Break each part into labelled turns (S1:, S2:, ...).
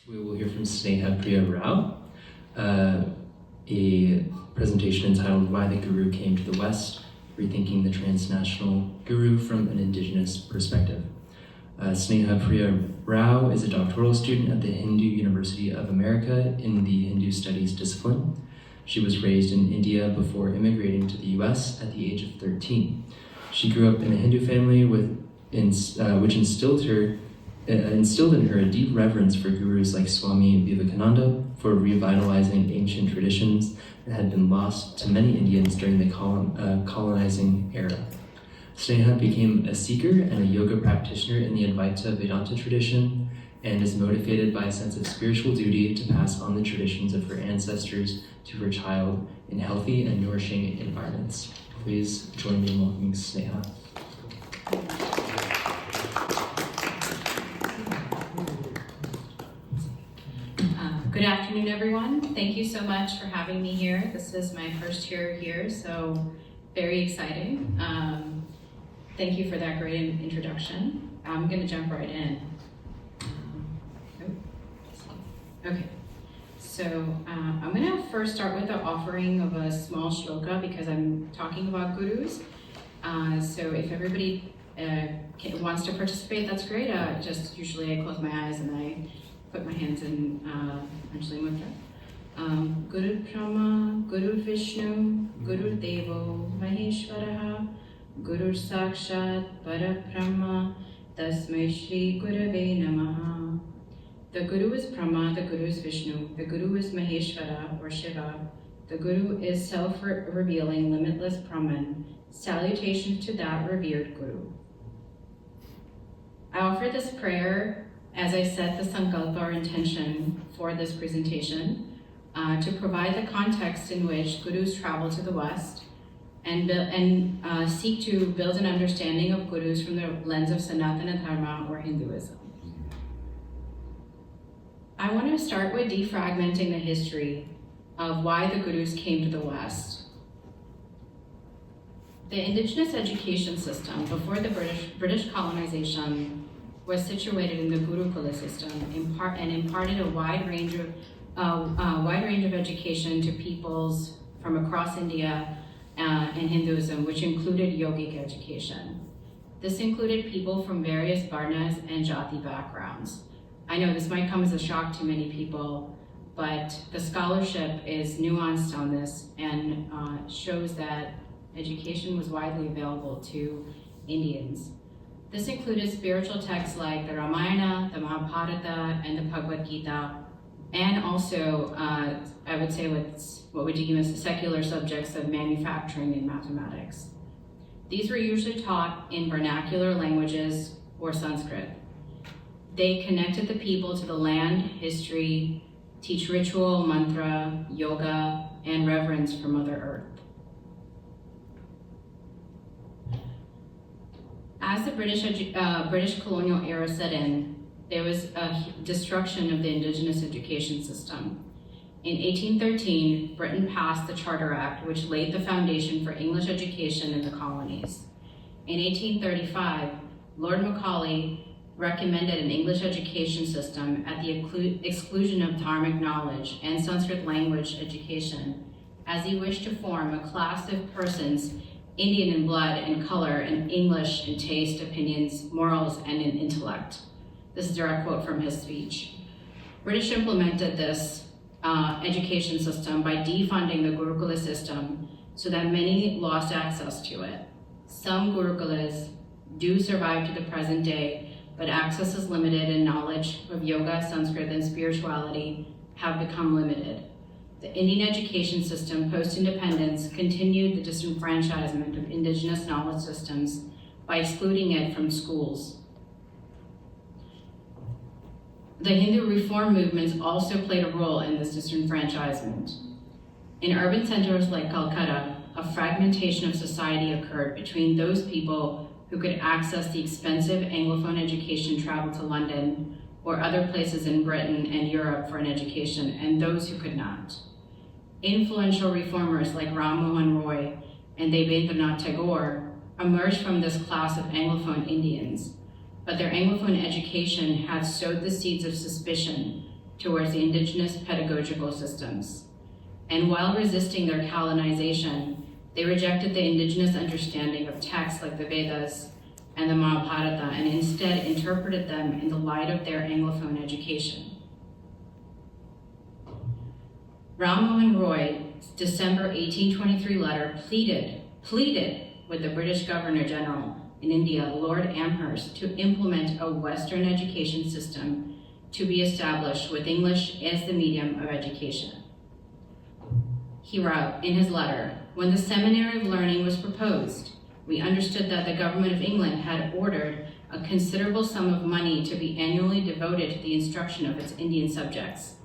S1: We will hear from Snehapriya Rao, a presentation entitled Why the Guru Came to the West, Rethinking the Transnational Guru from an Indigenous Perspective. Snehapriya Rao is a doctoral student at the Hindu University of America in the Hindu Studies discipline. She was raised in India before immigrating to the US at the age of 13. She grew up in a Hindu family which instilled in her a deep reverence for gurus like Swami Vivekananda for revitalizing ancient traditions that had been lost to many Indians during the colonizing era. Sneha became a seeker and a yoga practitioner in the Advaita Vedanta tradition and is motivated by a sense of spiritual duty to pass on the traditions of her ancestors to her child in healthy and nourishing environments. Please join me in welcoming Sneha.
S2: Good afternoon, everyone. Thank you so much for having me here. This is my first year here, so very exciting. Thank you for that great introduction. I'm going to jump right in. Okay, so I'm going to first start with the offering of a small shloka because I'm talking about gurus. So if everybody wants to participate, that's great. Just usually I close my eyes and I put my hands in Anjali Mudra. Guru Brahma, Guru Vishnu, Guru Devo, Maheshwaraha, Guru Sakshat, Parabrahma, Tasmai Shri Gurave Namaha. The Guru is Brahma, the Guru is Vishnu, the Guru is Maheshwara or Shiva, the Guru is self-revealing, limitless Brahman. Salutations to that revered Guru. I offer this prayer as I set the sankalpa or intention for this presentation to provide the context in which gurus travel to the West and seek to build an understanding of gurus from the lens of Sanatana Dharma or Hinduism. I want to start with defragmenting the history of why the gurus came to the West. The indigenous education system before the British colonization was situated in the Gurukula system and imparted a wide range of education to peoples from across India and Hinduism, which included yogic education. This included people from various varnas and jati backgrounds. I know this might come as a shock to many people, but the scholarship is nuanced on this and shows that education was widely available to Indians. This included spiritual texts like the Ramayana, the Mahabharata, and the Bhagavad Gita, and also, I would say what we deem as secular subjects of manufacturing and mathematics. These were usually taught in vernacular languages or Sanskrit. They connected the people to the land, history, teach ritual, mantra, yoga, and reverence for Mother Earth. As the British colonial era set in, there was a destruction of the indigenous education system. In 1813, Britain passed the Charter Act, which laid the foundation for English education in the colonies. In 1835, Lord Macaulay recommended an English education system at the exclusion of Dharmic knowledge and Sanskrit language education, as he wished to form a class of persons Indian in blood and color and English in taste, opinions, morals, and in intellect. This is a direct quote from his speech. British implemented this education system by defunding the Gurukula system so that many lost access to it. Some Gurukulas do survive to the present day, but access is limited and knowledge of yoga, Sanskrit, and spirituality have become limited. The Indian education system post-independence continued the disenfranchisement of indigenous knowledge systems by excluding it from schools. The Hindu reform movements also played a role in this disenfranchisement. In urban centers like Calcutta, a fragmentation of society occurred between those people who could access the expensive Anglophone education travel to London or other places in Britain and Europe for an education, and those who could not. Influential reformers like Ram Mohan Roy and Devendranath Tagore emerged from this class of Anglophone Indians, but their Anglophone education had sowed the seeds of suspicion towards the indigenous pedagogical systems. And while resisting their colonization, they rejected the indigenous understanding of texts like the Vedas and the Mahabharata and instead interpreted them in the light of their Anglophone education. Ram Mohan Roy's December 1823 letter pleaded with the British Governor General in India, Lord Amherst, to implement a Western education system to be established with English as the medium of education. He wrote in his letter, "When the Seminary of Learning was proposed, we understood that the government of England had ordered a considerable sum of money to be annually devoted to the instruction of its Indian subjects.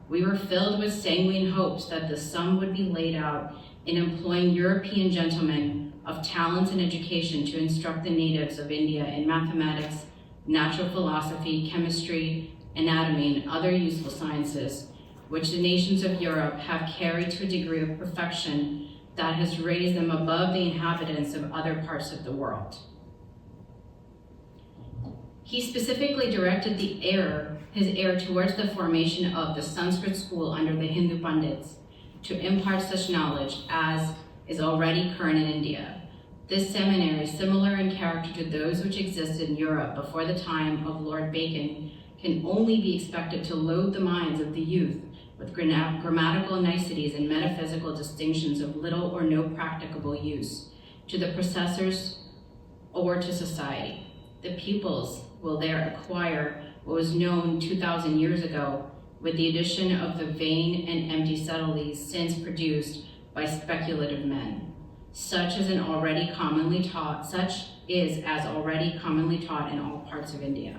S2: We were filled with sanguine hopes that the sum would be laid out in employing European gentlemen of talents and education to instruct the natives of India in mathematics, natural philosophy, chemistry, anatomy, and other useful sciences, which the nations of Europe have carried to a degree of perfection that has raised them above the inhabitants of other parts of the world." He specifically directed his heir towards the formation of the Sanskrit school under the Hindu Pandits to impart such knowledge as is already current in India. This seminary, similar in character to those which existed in Europe before the time of Lord Bacon, can only be expected to load the minds of the youth with grammatical niceties and metaphysical distinctions of little or no practicable use to the professors or to society. The pupils will there acquire what was known 2,000 years ago with the addition of the vain and empty subtleties since produced by speculative men, such is as already commonly taught in all parts of India.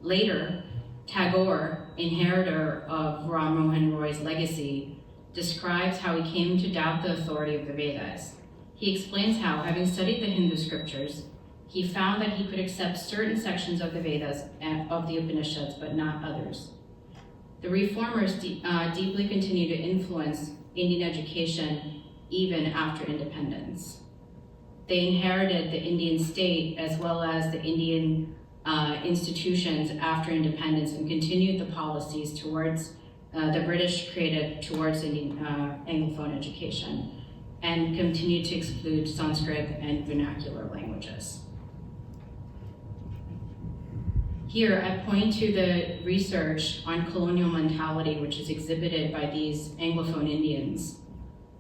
S2: Later, Tagore, inheritor of Ram Mohan Roy's legacy, describes how he came to doubt the authority of the Vedas. He explains how, having studied the Hindu scriptures, he found that he could accept certain sections of the Vedas and of the Upanishads, but not others. The reformers deeply continued to influence Indian education even after independence. They inherited the Indian state as well as the Indian institutions after independence and continued the policies towards the British created towards Indian Anglophone education and continued to exclude Sanskrit and vernacular languages. Here, I point to the research on colonial mentality, which is exhibited by these Anglophone Indians.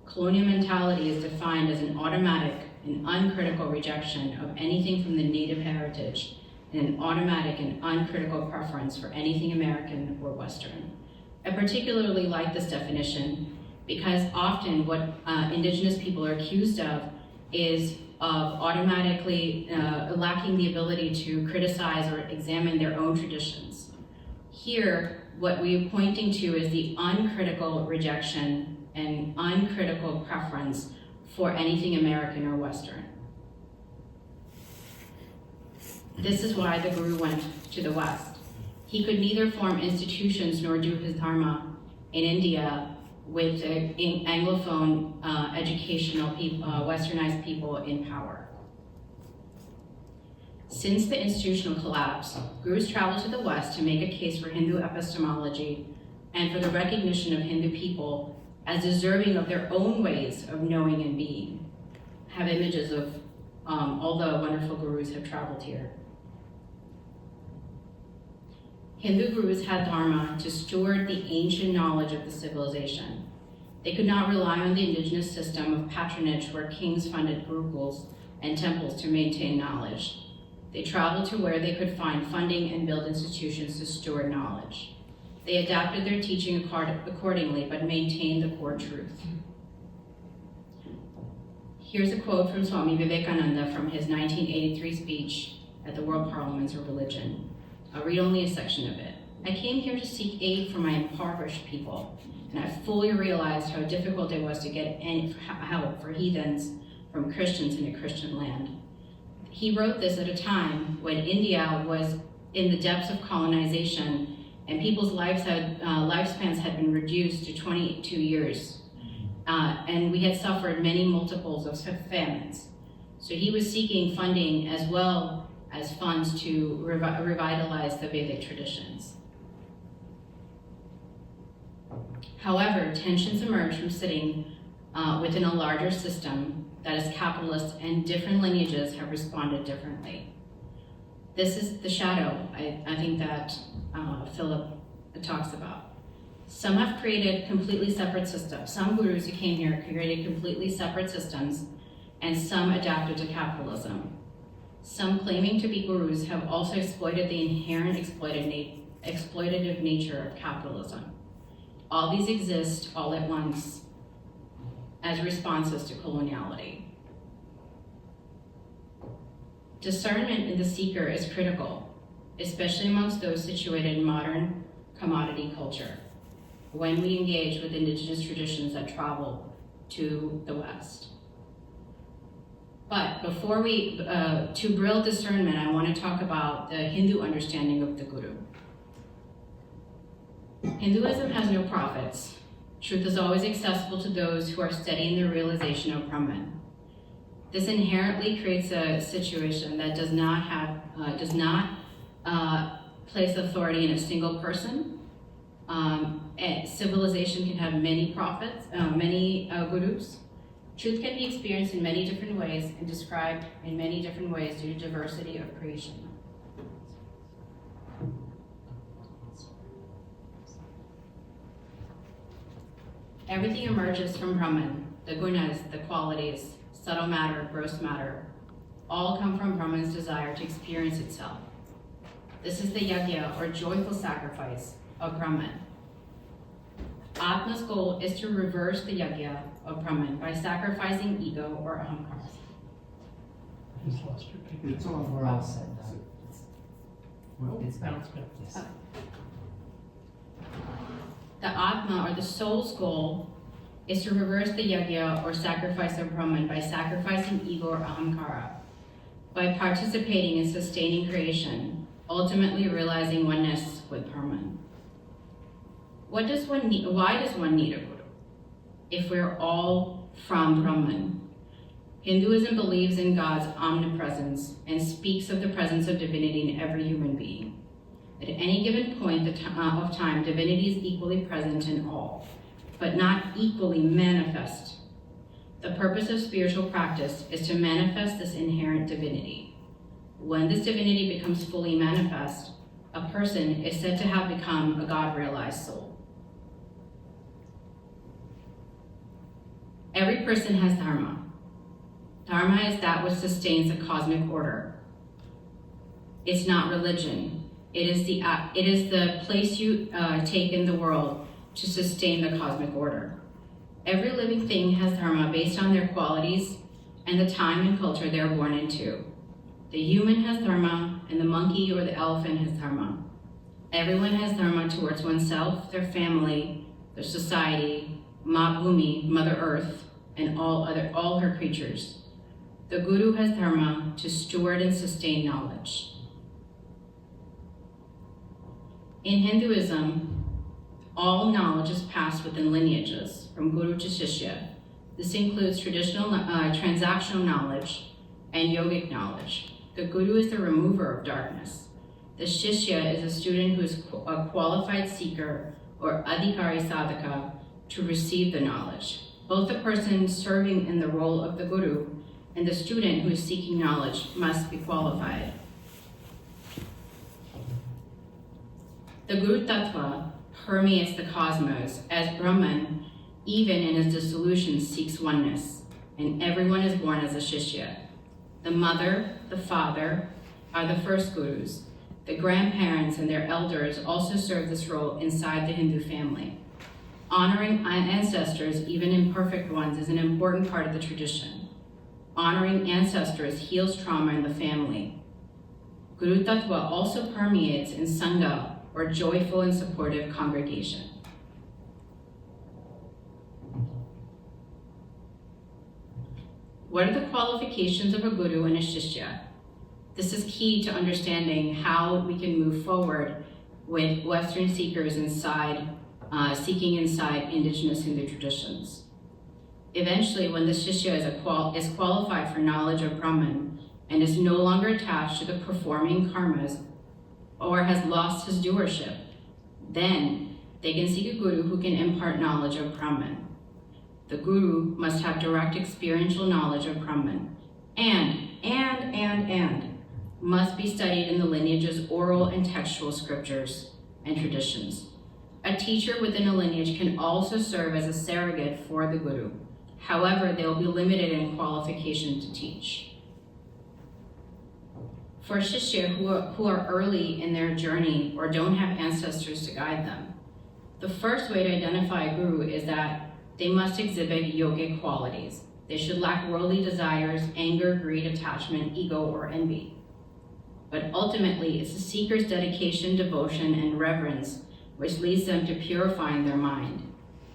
S2: Colonial mentality is defined as an automatic and uncritical rejection of anything from the native heritage and an automatic and uncritical preference for anything American or Western. I particularly like this definition because often what Indigenous people are accused of is of automatically lacking the ability to criticize or examine their own traditions. Here, what we're pointing to is the uncritical rejection and uncritical preference for anything American or Western. This is why the Guru went to the West. He could neither form institutions nor do his dharma in India with Anglophone educational people, Westernized people in power. Since the institutional collapse, Gurus traveled to the West to make a case for Hindu epistemology and for the recognition of Hindu people as deserving of their own ways of knowing and being. I have images of all the wonderful Gurus have traveled here. Hindu Gurus had dharma to steward the ancient knowledge of the civilization. They could not rely on the indigenous system of patronage where kings funded gurukuls and temples to maintain knowledge. They traveled to where they could find funding and build institutions to steward knowledge. They adapted their teaching accordingly, but maintained the core truth. Here's a quote from Swami Vivekananda from his 1983 speech at the World Parliaments of Religion. I'll read only a section of it. "I came here to seek aid for my impoverished people, and I fully realized how difficult it was to get any help for heathens from Christians in a Christian land." He wrote this at a time when India was in the depths of colonization and people's lifespans had been reduced to 22 years. And we had suffered many multiples of famines. So he was seeking funding as well as funds to revitalize the Vedic traditions. However, tensions emerge from sitting within a larger system that is capitalist, and different lineages have responded differently. This is the shadow, I think, that Philip talks about. Some have created completely separate systems. Some gurus who came here created completely separate systems, and some adapted to capitalism. Some claiming to be gurus have also exploited the inherent exploitative nature of capitalism. All these exist all at once as responses to coloniality. Discernment in the seeker is critical, especially amongst those situated in modern commodity culture, when we engage with indigenous traditions that travel to the West. But before to build discernment, I want to talk about the Hindu understanding of the Guru. Hinduism has no prophets. Truth is always accessible to those who are studying the realization of Brahman. This inherently creates a situation that does not place authority in a single person. Civilization can have many prophets, many gurus. Truth can be experienced in many different ways and described in many different ways due to diversity of creation. Everything emerges from Brahman. The gunas, the qualities, subtle matter, gross matter, all come from Brahman's desire to experience itself. This is the yajna, or joyful sacrifice, of Brahman. Atma's goal is to reverse the yajna of Brahman by sacrificing ego or ahankara.
S3: I just lost your picture.
S4: It's all
S5: We're all set now. It's back.
S3: Now it's back.
S5: Yes.
S2: The Atma, or the soul's goal, is to reverse the yajna or sacrifice of Brahman by sacrificing ego or ahankara, by participating in sustaining creation, ultimately realizing oneness with Brahman. Why does one need a guru if we're all from Brahman? Hinduism believes in God's omnipresence and speaks of the presence of divinity in every human being. At any given point of time, divinity is equally present in all, but not equally manifest. The purpose of spiritual practice is to manifest this inherent divinity. When this divinity becomes fully manifest, a person is said to have become a God-realized soul. Every person has dharma. Dharma is that which sustains the cosmic order. It's not religion. It is the place you take in the world to sustain the cosmic order. Every living thing has dharma based on their qualities and the time and culture they are born into. The human has dharma, and the monkey or the elephant has dharma. Everyone has dharma towards oneself, their family, their society, Ma Bhumi, Mother Earth, and all her creatures. The guru has dharma to steward and sustain knowledge. In Hinduism, all knowledge is passed within lineages, from guru to shishya. This includes traditional transactional knowledge and yogic knowledge. The guru is the remover of darkness. The shishya is a student who is a qualified seeker or adhikari sadhaka to receive the knowledge. Both the person serving in the role of the guru and the student who is seeking knowledge must be qualified. The Guru Tattva permeates the cosmos as Brahman, even in his dissolution, seeks oneness, and everyone is born as a shishya. The mother, the father are the first gurus. The grandparents and their elders also serve this role inside the Hindu family. Honoring ancestors, even imperfect ones, is an important part of the tradition. Honoring ancestors heals trauma in the family. Guru Tattva also permeates in Sangha, or joyful and supportive congregation. What are the qualifications of a guru and a shishya? This is key to understanding how we can move forward with Western seekers seeking inside indigenous Hindu traditions. Eventually, when the shishya is qualified for knowledge of Brahman and is no longer attached to the performing karmas or has lost his doership, then They can seek a guru who can impart knowledge of Brahman. The guru must have direct experiential knowledge of Brahman, and must be studied in the lineage's oral and textual scriptures and traditions. A teacher within a lineage can also serve as a surrogate for the guru. However, they will be limited in qualification to teach. For shishya who are early in their journey or don't have ancestors to guide them, the first way to identify a guru is that they must exhibit yogic qualities. They should lack worldly desires, anger, greed, attachment, ego, or envy. But ultimately, it's the seeker's dedication, devotion, and reverence which leads them to purifying their mind.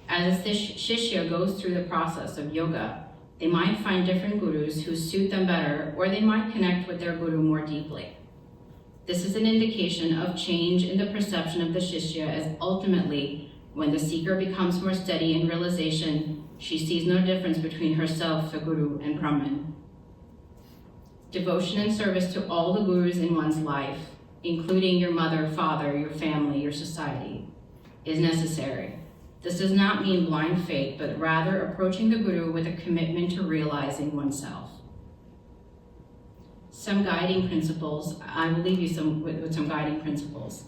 S2: As the shishya goes through the process of yoga, they might find different gurus who suit them better, or they might connect with their guru more deeply. This is an indication of change in the perception of the shishya, as ultimately, when the seeker becomes more steady in realization, she sees no difference between herself, the guru, and Brahman. Devotion and service to all the gurus in one's life, including your mother, father, your family, your society, is necessary. This does not mean blind faith, but rather approaching the guru with a commitment to realizing oneself. Some guiding principles. I will leave you with some guiding principles.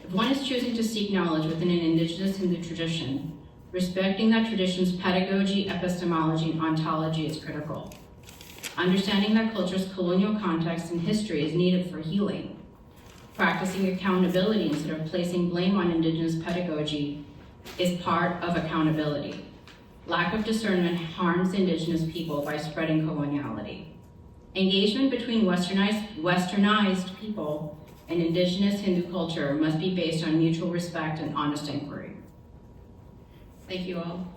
S2: If one is choosing to seek knowledge within an indigenous Hindu tradition, respecting that tradition's pedagogy, epistemology, and ontology is critical. Understanding that culture's colonial context and history is needed for healing. Practicing accountability instead of placing blame on indigenous pedagogy is part of accountability. Lack of discernment harms indigenous people by spreading coloniality. Engagement between westernized people and indigenous Hindu culture must be based on mutual respect and honest inquiry. Thank you all.